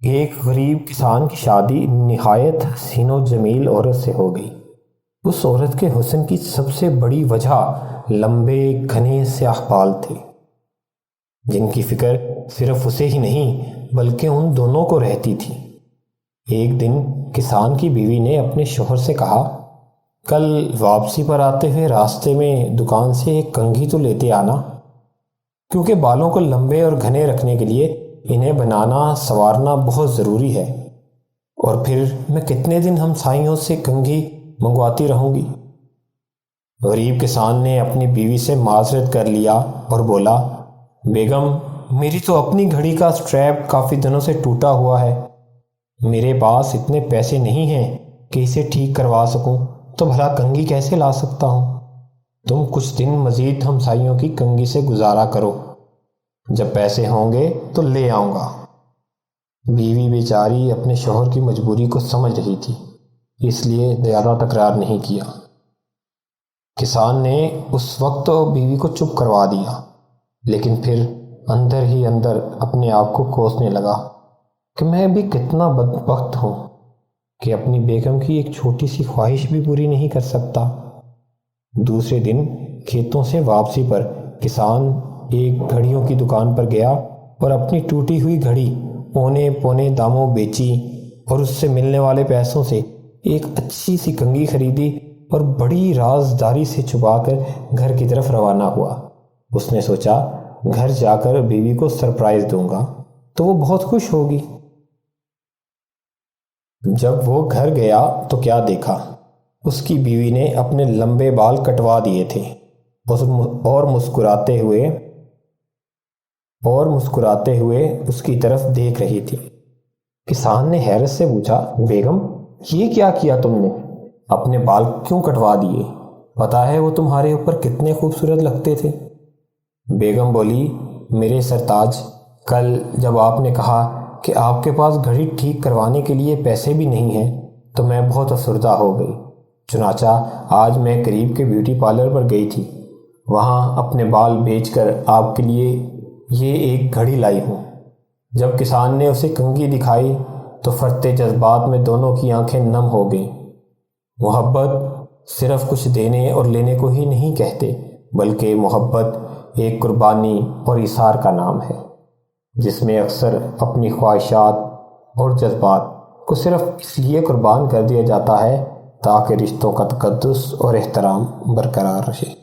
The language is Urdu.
ایک غریب کسان کی شادی نہایت حسین و جمیل عورت سے ہو گئی۔ اس عورت کے حسن کی سب سے بڑی وجہ لمبے گھنے سیاہ بال تھے، جن کی فکر صرف اسے ہی نہیں بلکہ ان دونوں کو رہتی تھی۔ ایک دن کسان کی بیوی نے اپنے شوہر سے کہا، کل واپسی پر آتے ہوئے راستے میں دکان سے ایک کنگھی تو لیتے آنا، کیونکہ بالوں کو لمبے اور گھنے رکھنے کے لیے انہیں بنانا سنوارنا بہت ضروری ہے، اور پھر میں کتنے دن ہمسائیوں سے کنگھی منگواتی رہوں گی۔ غریب کسان نے اپنی بیوی سے معذرت کر لیا اور بولا، بیگم میری تو اپنی گھڑی کا سٹریپ کافی دنوں سے ٹوٹا ہوا ہے، میرے پاس اتنے پیسے نہیں ہیں کہ اسے ٹھیک کروا سکوں، تو بھلا کنگھی کیسے لا سکتا ہوں؟ تم کچھ دن مزید ہمسائیوں کی کنگھی سے گزارا کرو، جب پیسے ہوں گے تو لے آؤں گا۔ بیوی بیچاری اپنے شوہر کی مجبوری کو سمجھ رہی تھی، اس لیے زیادہ تکرار نہیں کیا۔ کسان نے اس وقت تو بیوی کو چپ کروا دیا، لیکن پھر اندر ہی اندر اپنے آپ کو کوسنے لگا کہ میں بھی کتنا بدبخت ہوں کہ اپنی بیگم کی ایک چھوٹی سی خواہش بھی پوری نہیں کر سکتا۔ دوسرے دن کھیتوں سے واپسی پر کسان ایک گھڑیوں کی دکان پر گیا اور اپنی ٹوٹی ہوئی گھڑی پونے پونے داموں بیچی، اور اس سے ملنے والے پیسوں سے ایک اچھی سی کنگھی خریدی اور بڑی رازداری سے چھپا کر گھر کی طرف روانہ ہوا۔ اس نے سوچا گھر جا کر بیوی کو سرپرائز دوں گا تو وہ بہت خوش ہوگی۔ جب وہ گھر گیا تو کیا دیکھا، اس کی بیوی نے اپنے لمبے بال کٹوا دیے تھے اور مسکراتے ہوئے اس کی طرف دیکھ رہی تھی۔ کسان نے حیرت سے پوچھا، بیگم یہ کیا کیا تم نے؟ اپنے بال کیوں کٹوا دیے؟ پتا ہے وہ تمہارے اوپر کتنے خوبصورت لگتے تھے۔ بیگم بولی، میرے سرتاج، کل جب آپ نے کہا کہ آپ کے پاس گھڑی ٹھیک کروانے کے لیے پیسے بھی نہیں ہیں تو میں بہت افسردہ ہو گئی، چنانچہ آج میں قریب کے بیوٹی پارلر پر گئی تھی، وہاں اپنے بال بیچ کر آپ کے لیے یہ ایک گھڑی لائی ہوں۔ جب کسان نے اسے کنگھی دکھائی تو فرتے جذبات میں دونوں کی آنکھیں نم ہو گئیں۔ محبت صرف کچھ دینے اور لینے کو ہی نہیں کہتے، بلکہ محبت ایک قربانی اور ایثار کا نام ہے، جس میں اکثر اپنی خواہشات اور جذبات کو صرف اس لیے قربان کر دیا جاتا ہے تاکہ رشتوں کا تقدس اور احترام برقرار رہے۔